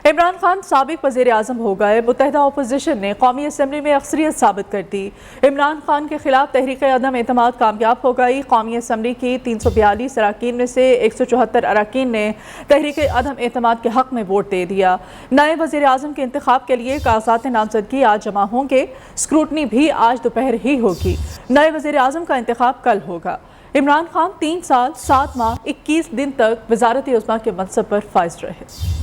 عمران خان سابق وزیر اعظم ہو گئے، متحدہ اپوزیشن نے قومی اسمبلی میں اکثریت ثابت کر دی۔ عمران خان کے خلاف تحریک عدم اعتماد کامیاب ہو گئی۔ قومی اسمبلی کی 342 اراکین میں سے 174 اراکین نے تحریک عدم اعتماد کے حق میں ووٹ دے دیا۔ نئے وزیر اعظم کے انتخاب کے لیے کاغذات نامزدگی آج جمع ہوں گے، اسکروٹنی بھی آج دوپہر ہی ہوگی۔ نئے وزیر اعظم کا انتخاب کل ہوگا۔ عمران خان 3 سال 7 ماہ 21 دن تک وزارت عظمیٰ کے منصب پر فائز رہے۔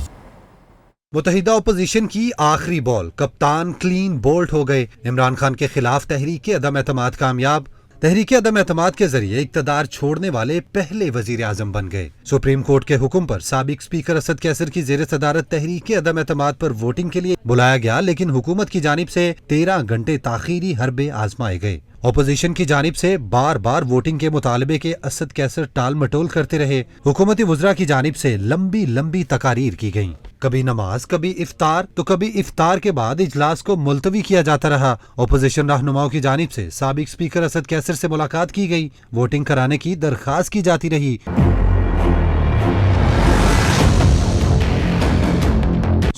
متحدہ اپوزیشن کی آخری بال، کپتان کلین بولٹ ہو گئے۔ عمران خان کے خلاف تحریک عدم اعتماد کامیاب۔ تحریک عدم اعتماد کے ذریعے اقتدار چھوڑنے والے پہلے وزیر اعظم بن گئے۔ سپریم کورٹ کے حکم پر سابق اسپیکر اسد کیسر کی زیر صدارت تحریک عدم اعتماد پر ووٹنگ کے لیے بلایا گیا، لیکن حکومت کی جانب سے 13 گھنٹے تاخیری حربے آزمائے گئے۔ اپوزیشن کی جانب سے بار بار ووٹنگ کے مطالبے کے اسد کیسر ٹال مٹول کرتے رہے۔ حکومتی وزراء کی جانب سے لمبی لمبی تقاریر کی گئیں، کبھی نماز، کبھی افطار، تو کبھی افطار کے بعد اجلاس کو ملتوی کیا جاتا رہا۔ اپوزیشن رہنماؤں کی جانب سے سابق اسپیکر اسد کیسر سے ملاقات کی گئی، ووٹنگ کرانے کی درخواست کی جاتی رہی۔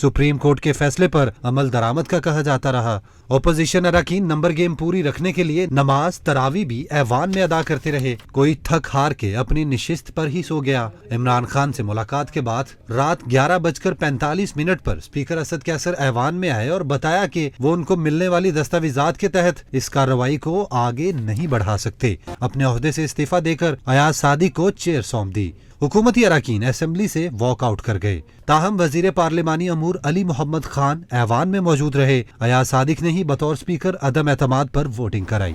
سپریم کورٹ کے فیصلے پر عمل درآمد کا کہا جاتا رہا۔ اپوزیشن اراکین نمبر گیم پوری رکھنے کے لیے نماز تراویح بھی ایوان میں ادا کرتے رہے۔ کوئی تھک ہار کے اپنی نشست پر ہی سو گیا۔ عمران خان سے ملاقات کے بعد رات 11:45 پر اسپیکر اسد کیسر ایوان میں آئے اور بتایا کہ وہ ان کو ملنے والی دستاویزات کے تحت اس کارروائی کو آگے نہیں بڑھا سکتے۔ اپنے عہدے سے استعفیٰ دے کر ایاز صادق کو چیئر سونپ دی۔ حکومتی اراکین اسمبلی سے واک آؤٹ کر گئے، تاہم وزیر پارلیمانی امور علی محمد خان ایوان میں موجود رہے۔ ایاز صادق نے ہی بطور اسپیکر عدم اعتماد پر ووٹنگ کرائی۔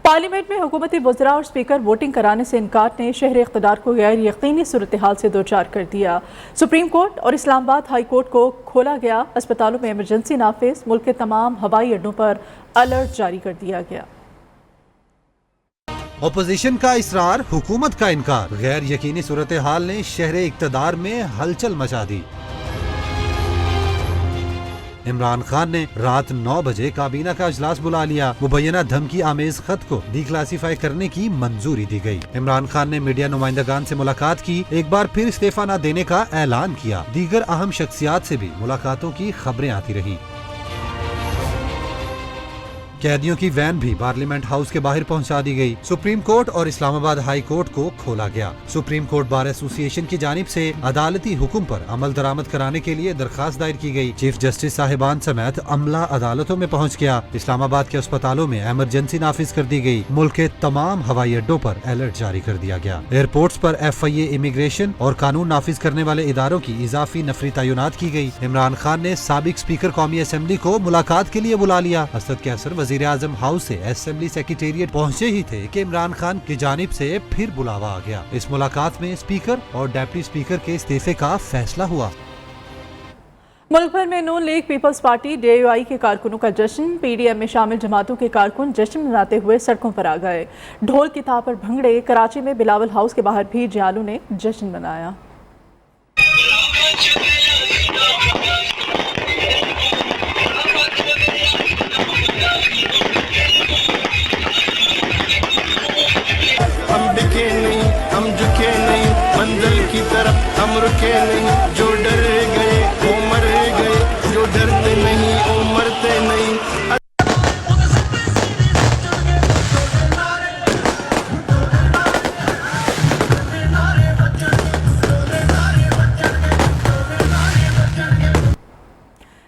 پارلیمنٹ میں حکومتی وزراء اور اسپیکر ووٹنگ کرانے سے انکار نے شہر اقتدار کو غیر یقینی صورتحال سے دوچار کر دیا۔ سپریم کورٹ اور اسلام آباد ہائی کورٹ کو کھولا گیا، اسپتالوں میں ایمرجنسی نافذ، ملک کے تمام ہوائی اڈوں پر الرٹ جاری کر دیا گیا۔ اپوزیشن کا اصرار، حکومت کا انکار، غیر یقینی صورتحال نے شہر اقتدار میں ہلچل مچا دی۔ عمران خان نے رات 9 بجے کابینہ کا اجلاس بلا لیا۔ مبینہ دھمکی آمیز خط کو ڈی کلاسیفائی کرنے کی منظوری دی گئی۔ عمران خان نے میڈیا نمائندگان سے ملاقات کی، ایک بار پھر استعفیٰ نہ دینے کا اعلان کیا۔ دیگر اہم شخصیات سے بھی ملاقاتوں کی خبریں آتی رہیں۔ قیدیوں کی وین بھی پارلیمنٹ ہاؤس کے باہر پہنچا دی گئی۔ سپریم کورٹ اور اسلام آباد ہائی کورٹ کو کھولا گیا۔ سپریم کورٹ بار ایسوسی ایشن کی جانب سے عدالتی حکم پر عمل درآمد کرانے کے لیے درخواست دائر کی گئی۔ چیف جسٹس صاحبان سمیت عملہ عدالتوں میں پہنچ گیا۔ اسلام آباد کے اسپتالوں میں ایمرجنسی نافذ کر دی گئی۔ ملک کے تمام ہوائی اڈوں پر الرٹ جاری کر دیا گیا۔ ایئرپورٹس پر FIA امیگریشن اور قانون نافذ کرنے والے اداروں کی اضافی نفری تعینات کی گئی۔ عمران خان نے سابق اسپیکر قومی اسمبلی کو ملاقات کے لیے بلا لیا۔ اسد کیسر وزیر اعظم ہاؤس سے اسمبلی سیکریٹریٹ پہنچے ہی تھے کہ عمران خان کی جانب سے پھر بلاوا آ گیا۔ اس ملاقات میں اسپیکر اور ڈپٹی اسپیکر کے استعفے کا فیصلہ ہوا۔ ملک بھر میں نون لیگ پیپلز پارٹی DIY کے کارکنوں کا جشن، PDM میں شامل جماعتوں کے کارکن جشن مناتے ہوئے سڑکوں پر آ گئے۔ ڈھول کی تھا پر بھنگڑے، کراچی میں بلاول ہاؤس کے باہر بھی جیالوں نے جشن منایا۔ ہم جھکے نہیں منزل کی طرف، ہم رکے نہیں، جو ڈر گئے وہ مر گئے، جو ڈرتے نہیں وہ مرتے نہیں۔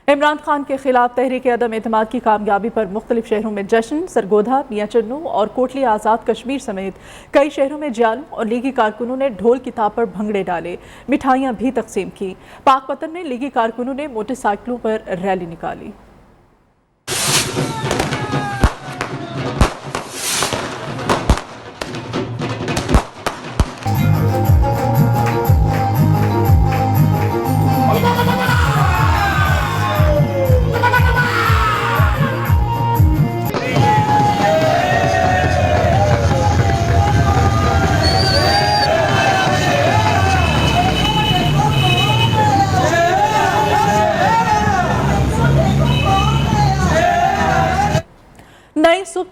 عمران خان کے خلاف تحریک عدم اعتماد کی کامیابی پر مختلف شہروں میں جشن، سرگودھا، میاں چنو اور کوٹلی آزاد کشمیر سمیت کئی شہروں میں جیالوں اور لیگی کارکنوں نے ڈھول کی تھا پر بھنگڑے ڈالے، مٹھائیاں بھی تقسیم کی۔ پاک پتن میں لیگی کارکنوں نے موٹر سائیکلوں پر ریلی نکالی۔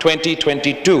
2022,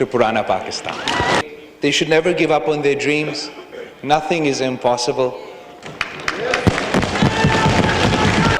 to Purana Pakistan. They should never give up on their dreams. Nothing is impossible.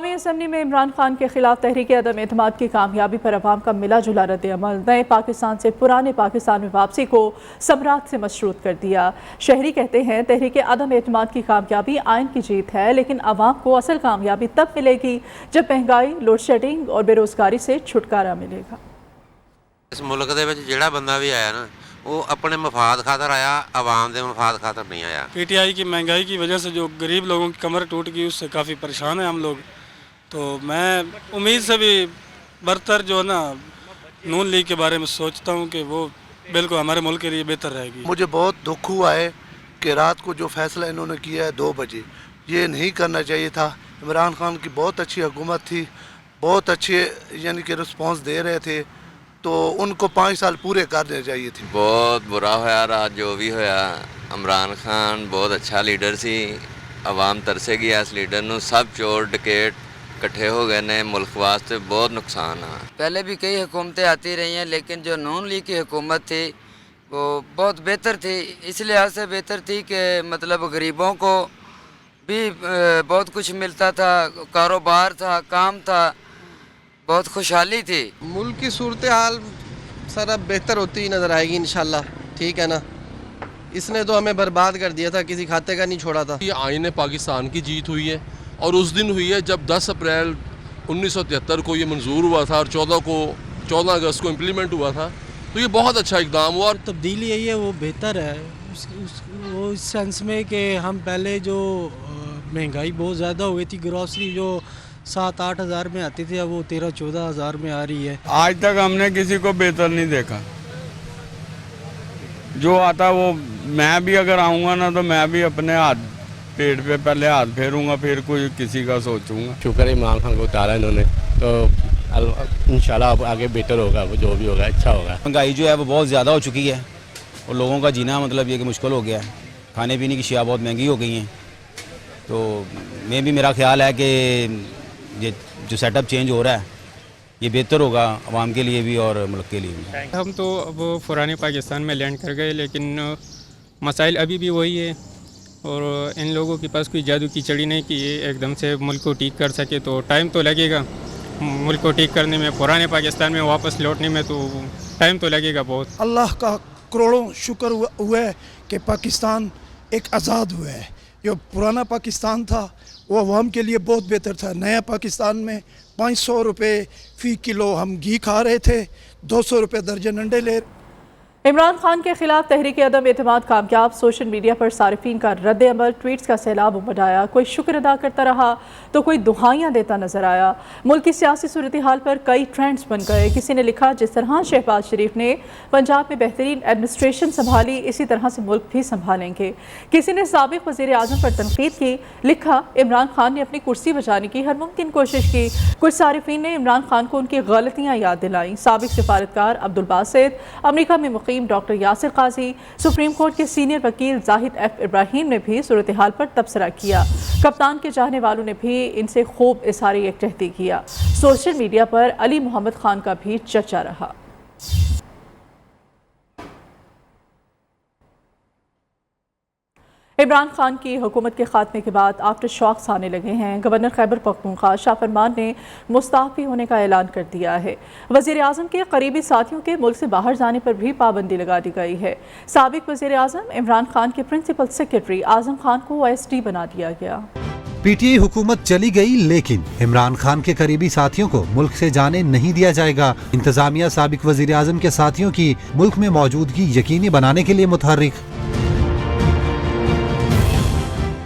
قومی اسمبلی میں عمران خان کے خلاف تحریک عدم اعتماد کی کامیابی پر عوام کا ملا جلا رد عمل نئے پاکستان سے پرانے پاکستان میں واپسی کو ثمرات سے مشروط کر دیا۔ شہری کہتے ہیں تحریک عدم اعتماد کی کامیابی آئین کی جیت ہے، لیکن عوام کو اصل کامیابی تب ملے گی جب مہنگائی، لوڈ شیڈنگ اور بے روزگاری سے چھٹکارا ملے گا۔ اس ملک دے وچ جڑا بندہ بھی آیا نا وہ اپنے مفاد خاطر آیا، عوام دے مفاد خاطر نہیں آیا۔ پی ٹی آئی کی مہنگائی کی وجہ سے جو غریب لوگوں کی کمر ٹوٹ گئی اس سے کافی پریشان ہیں ہم لوگ، تو میں امید سے بھی برتر جو ہے نا نون لیگ کے بارے میں سوچتا ہوں کہ وہ بالکل ہمارے ملک کے لیے بہتر رہے گی۔ مجھے بہت دکھ ہوا ہے کہ رات کو جو فیصلہ انہوں نے کیا ہے 2 بجے، یہ نہیں کرنا چاہیے تھا۔ عمران خان کی بہت اچھی حکومت تھی، بہت اچھے یعنی کہ رسپانس دے رہے تھے، تو ان کو 5 سال پورے کرنے چاہیے تھے۔ بہت برا ہویا رات جو بھی ہویا۔ عمران خان بہت اچھا لیڈر سی، عوام ترسے گیا اس لیڈر نو، سب چور ڈکیٹ کٹھے ہو گئے نے، ملک واسطے بہت نقصان ہے۔ پہلے بھی کئی حکومتیں آتی رہی ہیں، لیکن جو نون لیگ کی حکومت تھی وہ بہت بہتر تھی، اس لحاظ سے بہتر تھی کہ مطلب غریبوں کو بھی بہت کچھ ملتا تھا، کاروبار تھا، کام تھا، بہت خوشحالی تھی۔ ملک کی صورتحال سر اب بہتر ہوتی نظر آئے گی انشاءاللہ، ٹھیک ہے نا۔ اس نے تو ہمیں برباد کر دیا تھا، کسی کھاتے کا نہیں چھوڑا تھا۔ یہ آئین پاکستان کی جیت ہوئی ہے، اور اس دن ہوئی ہے جب 10 اپریل 1973 کو یہ منظور ہوا تھا اور 14 اگست کو امپلیمنٹ ہوا تھا، تو یہ بہت اچھا اقدام ہوا۔ اور تبدیلی یہی ہے وہ بہتر ہے، وہ اس سینس میں کہ ہم پہلے جو مہنگائی بہت زیادہ ہو گئی تھی، گروسری جو 7-8 ہزار میں آتی تھی، اب وہ 13-14 ہزار میں آ رہی ہے۔ آج تک ہم نے کسی کو بہتر نہیں دیکھا، جو آتا وہ میں بھی اگر آؤں گا نا تو میں بھی اپنے ہاتھ پیٹ پہ پہلے ہاتھ پھیروں گا، پھر کوئی کسی کا سوچوں گا۔ شکر ہے عمران خان کو اتارا انہوں نے، تو انشاءاللہ اب آگے بہتر ہوگا، وہ جو بھی ہوگا اچھا ہوگا۔ مہنگائی جو ہے وہ بہت زیادہ ہو چکی ہے اور لوگوں کا جینا مطلب یہ کہ مشکل ہو گیا ہے، کھانے پینے کی اشیاء بہت مہنگی ہو گئی ہیں، تو میرا خیال ہے کہ یہ جو سیٹ اپ چینج ہو رہا ہے یہ بہتر ہوگا عوام کے لیے بھی اور ملک کے لیے بھی۔ ہم تو اب پرانے پاکستان میں لینڈ کر گئے، لیکن مسائل ابھی بھی وہی ہے، اور ان لوگوں کے پاس کوئی جادو کی چڑی نہیں کہ یہ ایک دم سے ملک کو ٹھیک کر سکے، تو ٹائم تو لگے گا ملک کو ٹھیک کرنے میں، پرانے پاکستان میں واپس لوٹنے میں تو ٹائم تو لگے گا بہت۔ اللہ کا کروڑوں شکر ہوا ہے کہ پاکستان ایک آزاد ہوا ہے۔ جو پرانا پاکستان تھا وہ عوام کے لیے بہت بہتر تھا۔ نیا پاکستان میں 500 روپے فی کلو ہم گھی کھا رہے تھے، 200 روپے درجن انڈے لے۔ عمران خان کے خلاف تحریک عدم اعتماد کامیاب، سوشل میڈیا پر صارفین کا رد عمل، ٹویٹس کا سیلاب امڈ آیا، کوئی شکر ادا کرتا رہا تو کوئی دہائیاں دیتا نظر آیا۔ ملک کی سیاسی صورتحال پر کئی ٹرینڈز بن گئے۔ کسی نے لکھا جس طرح شہباز شریف نے پنجاب میں بہترین ایڈمنسٹریشن سنبھالی اسی طرح سے ملک بھی سنبھالیں گے۔ کسی نے سابق وزیر اعظم پر تنقید کی، لکھا عمران خان نے اپنی کرسی بچانے کی ہر ممکن کوشش کی۔ کچھ صارفین نے عمران خان کو ان کی غلطیاں یاد دلائیں۔ سابق سفارتکار عبدالباسط، امریکہ میں مقیم ڈاکٹر یاسر قاضی، سپریم کورٹ کے سینئر وکیل زاہد ایف ابراہیم نے بھی صورتحال پر تبصرہ کیا۔ کپتان کے چاہنے والوں نے بھی ان سے خوب اظہار یکجہتی کیا۔ سوشل میڈیا پر علی محمد خان کا بھی چرچا رہا۔ عمران خان کی حکومت کے خاتمے کے بعد آفٹر شاکس آنے لگے ہیں۔ گورنر خیبر پختونخوا شاہ فرمان نے مستعفی ہونے کا اعلان کر دیا ہے۔ وزیر اعظم کے قریبی ساتھیوں کے ملک سے باہر جانے پر بھی پابندی لگا دی گئی ہے۔ سابق وزیر اعظم عمران خان کے پرنسپل سیکرٹری اعظم خان کو OSD بنا دیا گیا۔ پی ٹی آئی حکومت چلی گئی، لیکن عمران خان کے قریبی ساتھیوں کو ملک سے جانے نہیں دیا جائے گا۔ انتظامیہ سابق وزیر اعظم کے ساتھیوں کی ملک میں موجودگی یقینی بنانے کے لیے متحرک۔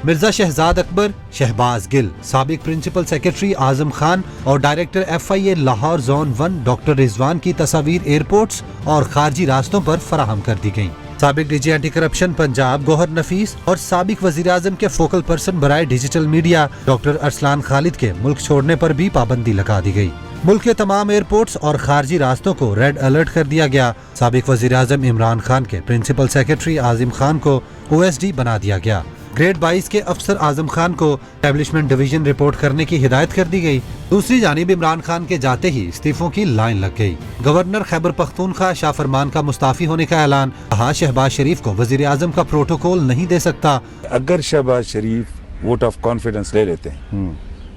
مرزا شہزاد اکبر، شہباز گل، سابق پرنسپل سیکرٹری اعظم خان اور director FIA Lahore zone 1 doctor Rizwan کی تصاویر ایئرپورٹس اور خارجی راستوں پر فراہم کر دی گئیں۔ سابق DG اینٹی کرپشن پنجاب گوہر نفیس اور سابق وزیر اعظم کے فوکل پرسن برائے ڈیجیٹل میڈیا ڈاکٹر ارسلان خالد کے ملک چھوڑنے پر بھی پابندی لگا دی گئی۔ ملک کے تمام ایئرپورٹس اور خارجی راستوں کو ریڈ الرٹ کر دیا گیا۔ سابق وزیر اعظم عمران خان کے پرنسپل سیکرٹری اعظم خان کو OSD بنا دیا گیا۔ گریڈ 22 کے افسر اعظم خان کو اسٹیبلشمنٹ ڈویژن رپورٹ کرنے کی ہدایت کر دی گئی۔ دوسری جانب عمران خان کے جاتے ہی استعفوں کی لائن لگ گئی۔ گورنر خیبر پختونخوا شاہ فرمان کا مستعفی ہونے کا اعلان، کہا شہباز شریف کو وزیر اعظم کا پروٹوکول نہیں دے سکتا۔ اگر شہباز شریف ووٹ آف کانفیڈنس لے لیتے ہیں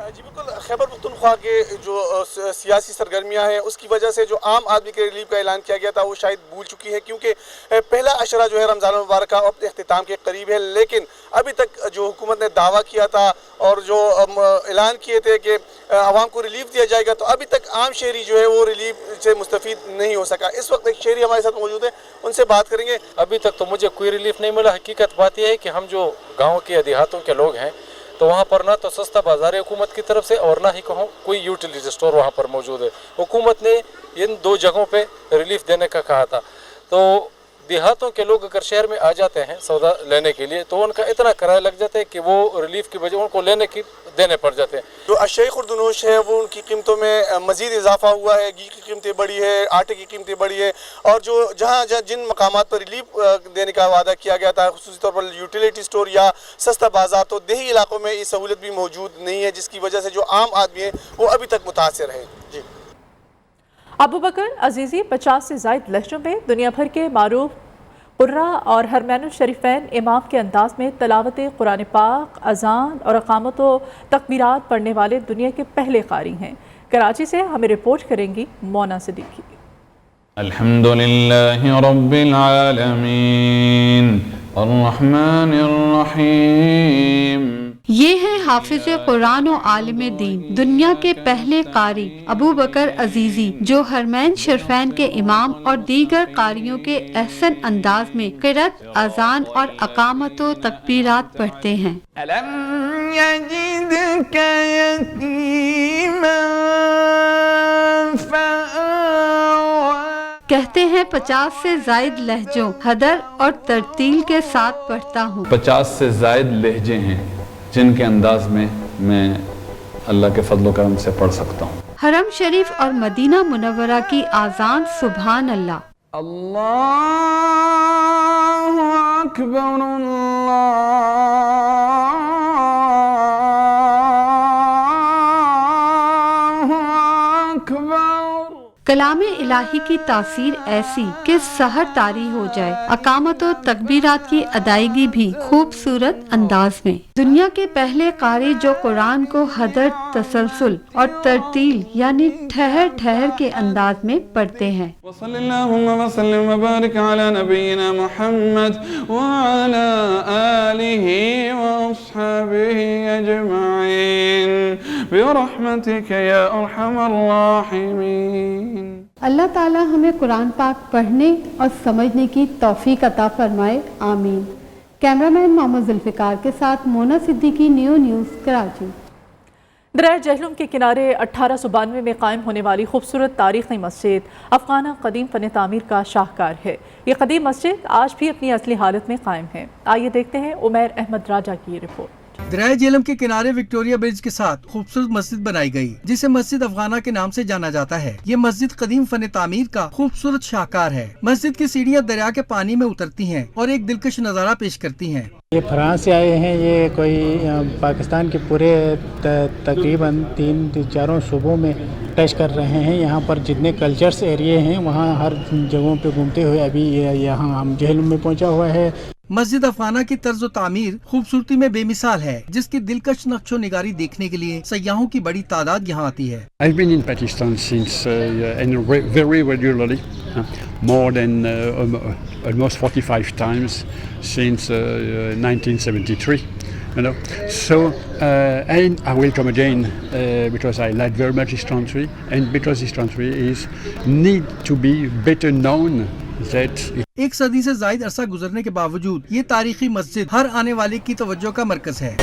جی بالکل، خیبر پختونخوا کے جو سیاسی سرگرمیاں ہیں اس کی وجہ سے جو عام آدمی کے ریلیف کا اعلان کیا گیا تھا وہ شاید بھول چکی ہے، کیونکہ پہلا عشرہ جو ہے رمضان المبارک کا اپنے اختتام کے قریب ہے، لیکن ابھی تک جو حکومت نے دعویٰ کیا تھا اور جو اعلان کیے تھے کہ عوام کو ریلیف دیا جائے گا، تو ابھی تک عام شہری جو ہے وہ ریلیف سے مستفید نہیں ہو سکا۔ اس وقت ایک شہری ہمارے ساتھ موجود ہے، ان سے بات کریں گے۔ ابھی تک تو مجھے کوئی ریلیف نہیں ملا۔ حقیقت بات یہ ہے کہ ہم جو گاؤں کے دیہاتوں کے لوگ ہیں تو وہاں پر نہ تو سستا بازار ہے حکومت کی طرف سے، اور نہ ہی کہوں کوئی یوٹیلیٹی اسٹور وہاں پر موجود ہے۔ حکومت نے ان 2 جگہوں پہ ریلیف دینے کا کہا تھا، تو دیہاتوں کے لوگ اگر شہر میں آ جاتے ہیں سودا لینے کے لیے تو ان کا اتنا کرایہ لگ جاتا ہے کہ وہ ریلیف کی بجائے ان کو دینے پڑ جاتے ہیں۔ جو اشیاء خوردنوش ہے وہ ان کی قیمتوں میں مزید اضافہ ہوا ہے، گھی کی قیمتیں بڑھی ہے، آٹے کی قیمتیں بڑھی ہے، اور جو جہاں جن مقامات پر ریلیف دینے کا وعدہ کیا گیا تھا خصوصی طور پر یوٹیلیٹی اسٹور یا سستا بازار، تو دیہی علاقوں میں یہ سہولت بھی موجود نہیں ہے، جس کی وجہ سے جو عام آدمی ہے وہ ابھی تک متاثر ہے۔ جی ابو بکر عزیزی 50 سے زائد لہجوں میں دنیا بھر کے معروف قرہ اور حرمین الشریفین امام کے انداز میں تلاوت قرآن پاک، اذان اور اقامت و تکبیرات پڑھنے والے دنیا کے پہلے قاری ہیں۔ کراچی سے ہمیں رپورٹ کریں گی مونا صدیقی۔ الحمدللہ رب العالمین الرحمن الرحیم۔ یہ ہے حافظ قرآن و عالم دین، دنیا کے پہلے قاری ابو بکر عزیزی، جو حرمین شریفین کے امام اور دیگر قاریوں کے احسن انداز میں قرأت، اذان اور اقامت و تکبیرات پڑھتے ہیں۔ أَلَمْ يَجِدْكَ يَتِيمًا فَآوَىٰ۔ کہتے ہیں 50 سے زائد لہجوں، حدر اور ترتیل کے ساتھ پڑھتا ہوں۔ 50 سے زائد لہجے ہیں جن کے انداز میں اللہ کے فضل و کرم سے پڑھ سکتا ہوں۔ حرم شریف اور مدینہ منورہ کی آذان سبحان اللہ، اللہ اکبر اللہ اکبر۔ کلام الہی کی تاثیر ایسی کہ سحر طاری ہو جائے۔ اقامت و تکبیرات کی ادائیگی بھی خوبصورت انداز میں۔ دنیا کے پہلے قاری جو قرآن کو حدر، تسلسل اور ترتیل یعنی ٹھہر ٹھہر کے انداز میں پڑھتے ہیں۔ وصلی اللہم وسلم وبارک علی نبینا محمد وعلی آلہ واصحابہ اجمعین برحمتک یا ارحم الراحمین۔ اللہ تعالی ہمیں قرآن پاک پڑھنے اور سمجھنے کی توفیق عطا فرمائے، آمین۔ کیمرامین محمد ذوالفقار کے ساتھ مونا صدیقی، نیو نیوز، کراچی۔ دریا جہلم کے کنارے 1892 میں قائم ہونے والی خوبصورت تاریخی مسجد افغانہ قدیم فن تعمیر کا شاہکار ہے۔ یہ قدیم مسجد آج بھی اپنی اصلی حالت میں قائم ہے۔ آئیے دیکھتے ہیں عمیر احمد راجہ کی یہ رپورٹ۔ دریا جہلم کے کنارے وکٹوریہ برج کے ساتھ خوبصورت مسجد بنائی گئی جسے مسجد افغانہ کے نام سے جانا جاتا ہے۔ یہ مسجد قدیم فن تعمیر کا خوبصورت شاہکار ہے۔ مسجد کی سیڑھیاں دریا کے پانی میں اترتی ہیں اور ایک دلکش نظارہ پیش کرتی ہیں۔ یہ فرانس سے آئے ہیں، یہ کوئی پاکستان کے پورے تقریباً 3-4 صوبوں میں ٹچ کر رہے ہیں۔ یہاں پر جتنے کلچرس ایریے ہیں وہاں ہر جگہوں پہ گھومتے ہوئے ابھی یہاں ہم جہلم میں پہنچا ہوا ہے۔ مسجد افغانہ کی طرز و تعمیر خوبصورتی میں بے مثال ہے، جس کی دلکش نقش و نگاری دیکھنے کے لیے سیاحوں کی بڑی تعداد یہاں آتی ہے۔ I've been in Pakistan since and very regularly, more than almost 45 times since 1973. You know, so and I will come again because I like very much this country, and because this country need to be better known. ایک صدی سے زائد عرصہ گزرنے کے باوجود یہ تاریخی مسجد ہر آنے والے کی توجہ کا مرکز ہے۔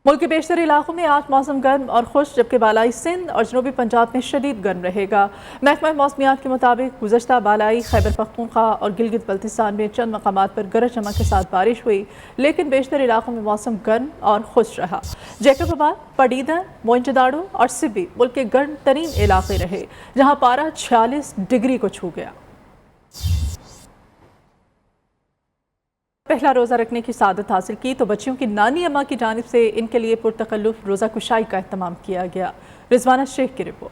ملک کے بیشتر علاقوں میں آج موسم گرم اور خشک، جبکہ بالائی سندھ اور جنوبی پنجاب میں شدید گرم رہے گا۔ محکمہ موسمیات کے مطابق گزشتہ بالائی خیبر پختونخوا اور گلگت بلتستان میں چند مقامات پر گرج چمک کے ساتھ بارش ہوئی، لیکن بیشتر علاقوں میں موسم گرم اور خشک رہا۔ جیکب آباد، پڈیدہ، موئنچ داڑو اور سبی ملک کے گرم ترین علاقے رہے، جہاں پارہ 46 ڈگری کو چھو گیا۔ پہلا روزہ رکھنے کی سعادت حاصل کی تو بچیوں کی نانی اماں کی جانب سے ان کے لیے پرتکلف روزہ کشائی کا اہتمام کیا گیا۔ رضوانہ شیخ کی رپورٹ۔